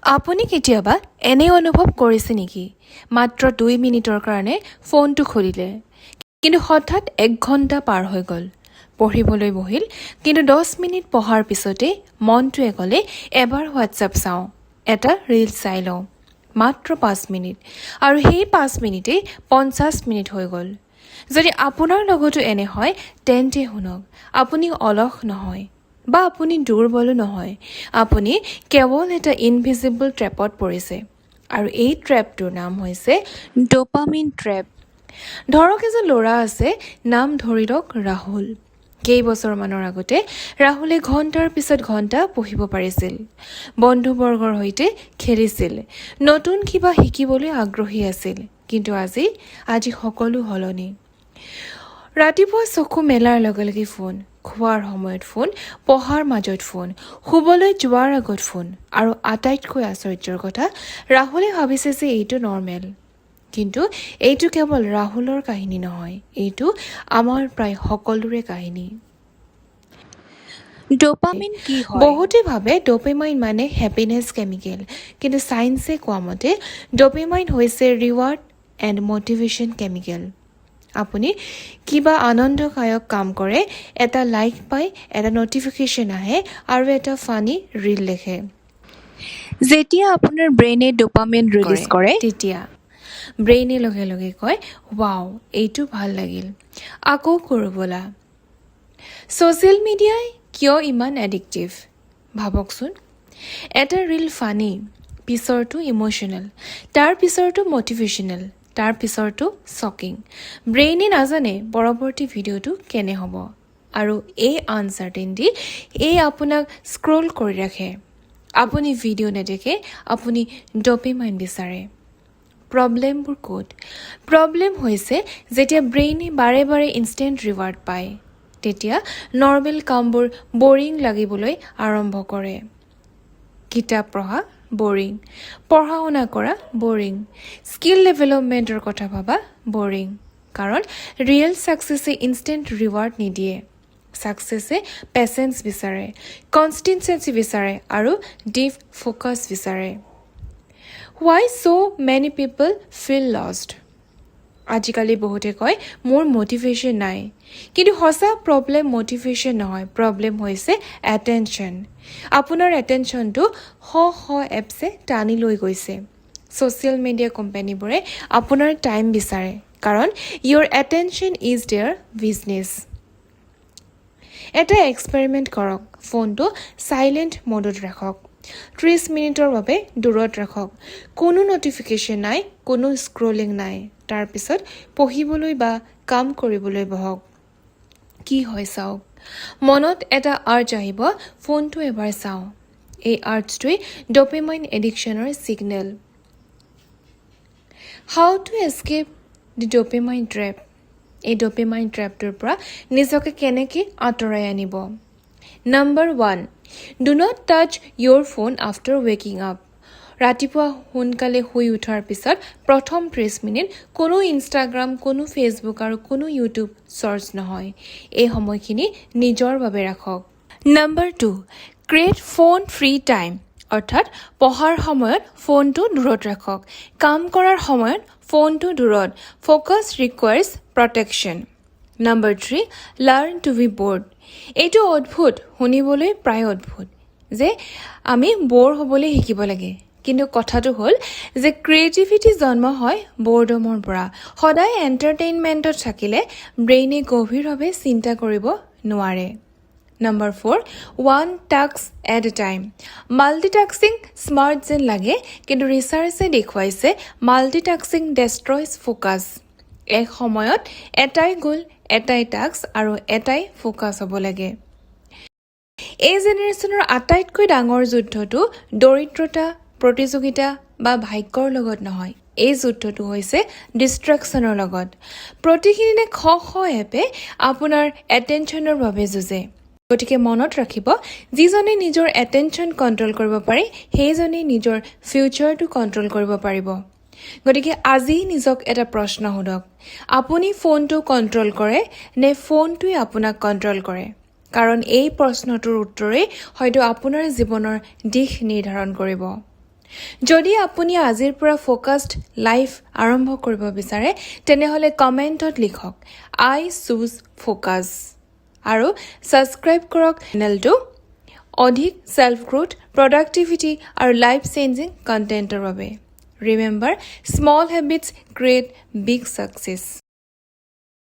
আপুনি কেতিয়াবা এনে অনুভৱ কৰিছে নেকি মাত্ৰ 2 মিনিটৰ কাৰণে ফোনটো খুলিলে কিন্তু হঠাৎ 1 ঘণ্টা পাৰ হৈ গ'ল পঢ়িবলৈ বহিল কিন্তু 10 মিনিট পঢ়াৰ পিছতে মনটোৱে ক'লে এবাৰ হোৱাটছএপ চাওঁ এটা ৰীল চাই লওঁ মাত্ৰ 5 মিনিট আৰু সেই 5 মিনিটেই 50 মিনিট হৈ গ'ল যদি আপোনাৰ লগতো এনে হয় তেন্তে শুনক আপুনি অলস নহয় বা আপুনি দুৰ্বলো নহয় আপুনি কেৱল এটা ইনভিজিবল ট্ৰেপত পৰিছে আৰু এই ট্ৰেপটোৰ নাম হৈছে ডোপামিন ট্ৰেপ ধৰক এজন ল'ৰা আছে নাম ধৰি লওক ৰাহুল কেইবছৰমানৰ আগতে ৰাহুলে ঘণ্টাৰ পিছত ঘণ্টা পঢ়িব পাৰিছিল বন্ধুবৰ্গৰ সৈতে খেলিছিল নতুন কিবা শিকিবলৈ আগ্ৰহী আছিল কিন্তু আজি সকলো সলনি ৰাতিপুৱা চকু মেলাৰ লগে লগে ফোন খোৱাৰ সময়ত ফোন পঢ়াৰ মাজত ফোন শুবলৈ যোৱাৰ আগত ফোন আৰু আটাইতকৈ আশ্চৰ্যৰ কথা ৰাহুলে ভাবিছে যে এইটো নৰ্মেল কিন্তু এইটো কেৱল ৰাহুলৰ কাহিনী নহয় এইটো আমাৰ প্ৰায় সকলোৰে কাহিনী ডোপামিন কি হয় বহুতে ভাবে ডোপামিন মানে হ্যাপিনেছ কেমিকেল কিন্তু সায়েন্সে কোৱা মতে ডোপামিন হৈছে ৰিৱাৰ্ড এণ্ড মটিভেশ্যন কেমিকেল আপুনি কিবা আনন্দদায়ক কাম কৰে এটা লাইক পায় এটা নটিফিকেশ্যন আহে আৰু এটা ফানি ৰীল দেখে যেতিয়া আপোনাৰ ব্ৰেইনে ডোপামিন ৰিলিজ কৰে তেতিয়া ব্ৰেইনে লগে লগে কয় ৱাও এইটো ভাল লাগিল আকৌ কৰোঁ ব'লা ছ'চিয়েল মিডিয়াই কিয় ইমান এডিক্টিভ ভাবকচোন এটা ৰীল ফানি পিছৰটো ইম'শ্যনেল তাৰ পিছৰটো মটিভেশ্যনেল তাৰ পিছৰটো শ্বকিং ব্ৰেইনে নাজানে পৰৱৰ্তী ভিডিঅ'টো কেনে হ'ব আৰু এই আনচাৰ্টেইনিটি এই আপোনাক স্ক্ৰল কৰি ৰাখে আপুনি ভিডিঅ' নেদেখে আপুনি ডোপামিন বিচাৰে প্ৰব্লেমবোৰ ক'ত প্ৰব্লেম হৈছে যেতিয়া ব্ৰেইনে বাৰে বাৰে ইনষ্টেণ্ট ৰিৱাৰ্ড পায় তেতিয়া নৰ্মেল কামবোৰ বৰিং লাগিবলৈ আৰম্ভ কৰে কিতাপ পঢ়া বৰিং পঢ়া শুনা কৰা বৰিং স্কিল ডেভেলপমেণ্টৰ কথা ভাবা বৰিং কাৰণ ৰিয়েল ছাকচেছে ইনষ্টেণ্ট ৰিৱাৰ্ড নিদিয়ে ছাকচেছে পেচেঞ্চ বিচাৰে কনষ্টেঞ্চি বিচাৰে আৰু ডিপ ফ'কাছ বিচাৰে Why so many people feel lost? আজিকালি বহুতে কয় মোৰ মটিভেশ্যন নাই কিন্তু সঁচা প্ৰব্লেম মটিভেশ্যন নহয় প্ৰব্লেম হৈছে এটেনশ্যন আপোনাৰ এটেনশ্যনটো এপছে টানি লৈ গৈছে ছ'চিয়েল মিডিয়া কোম্পানীবোৰে আপোনাৰ টাইম বিচাৰে কাৰণ your attention is their business এটা এক্সপেৰিমেণ্ট কৰক ফোনটো চাইলেণ্ট মডত ৰাখক 30 মিনিটৰ বাবে দূৰত ৰাখক কোনো নটিফিকেশ্যন নাই কোনো স্ক্ৰলিং নাই তাৰপিছত পঢ়িবলৈ বা কাম কৰিবলৈ বহক কি হয় চাওক মনত এটা আৰ্জ আহিব ফোনটো এবাৰ চাওঁ এই আৰ্জটোৱে ডোপামিন এডিকশ্যনৰ signal how to escape the dopamine trap এই ডোপামিন ট্ৰেপটোৰ পৰা নিজকে কেনেকৈ আঁতৰাই আনিব number 1 Do not touch your phone after waking up. ৰাতিপুৱা সোনকালে শুই উঠাৰ পিছত প্ৰথম 30 মিনিট কোনো ইনষ্টাগ্ৰাম কোনো ফেচবুক আৰু কোনো ইউটিউব চাৰ্চ নহয় এই সময়খিনি নিজৰ বাবে ৰাখক number 2 create phone free time অৰ্থাৎ পঢ়াৰ সময়ত ফোনটো দূৰত ৰাখক কাম কৰাৰ সময়ত ফোনটো দূৰত focus requires protection number 3 learn to be bored এইটো অদ্ভুত শুনিবলৈ প্ৰায় অদ্ভুত যে আমি ব'ৰ হ'বলৈ শিকিব লাগে কিন্তু কথাটো হ'ল যে ক্ৰিয়েটিভিটি জন্ম হয় ব'ৰডমৰ পৰা সদায় এণ্টাৰটেইনমেণ্টত থাকিলে ব্ৰেইনে গভীৰভাৱে চিন্তা কৰিব নোৱাৰে number 4 one task at A time multitasking smart যেন লাগে কিন্তু ৰিচাৰ্চে দেখুৱাইছে মাল্টিটাস্কিং ডেষ্ট্ৰয়ছ ফ'কাছ এক সময়ত এটাই গ'ল এটাই টাস্ক আৰু এটাই ফ'কাছ হ'ব লাগে এই জেনেৰেশ্যনৰ আটাইতকৈ ডাঙৰ যুদ্ধটো দৰিদ্ৰতা প্ৰতিযোগিতা বা ভাগ্যৰ লগত নহয় এই যুদ্ধটো হৈছে ডিষ্ট্ৰেকশ্যনৰ লগত প্ৰতিদিনে এপে আপোনাৰ এটেনশ্যনৰ বাবে যুঁজে গতিকে মনত ৰাখিব যিজনে নিজৰ এটেনশ্যন কণ্ট্ৰল কৰিব পাৰে সেইজনেই নিজৰ ফিউচাৰটো কণ্ট্ৰল কৰিব পাৰিব গতিকে আজি নিজক এটা প্ৰশ্ন সোধক আপুনি ফোনটো কণ্ট্ৰল কৰে নে ফোনটোৱে আপোনাক কণ্ট্ৰল কৰে কাৰণ এই প্ৰশ্নটোৰ উত্তৰেই হয়তো আপোনাৰ জীৱনৰ দিশ নিৰ্ধাৰণ কৰিব যদি আপুনি আজিৰ পৰা ফ'কাছড লাইফ আৰম্ভ কৰিব বিচাৰে তেনেহ'লে কমেণ্টত লিখক আই চুজ ফ'কাছ আৰু ছাবস্ক্ৰাইব কৰক চেনেলটো অধিক ছেল্ফ গ্ৰোথ প্ৰডাক্টিভিটি আৰু লাইফ চেঞ্জিং কণ্টেণ্টৰ বাবে remember small habits create big success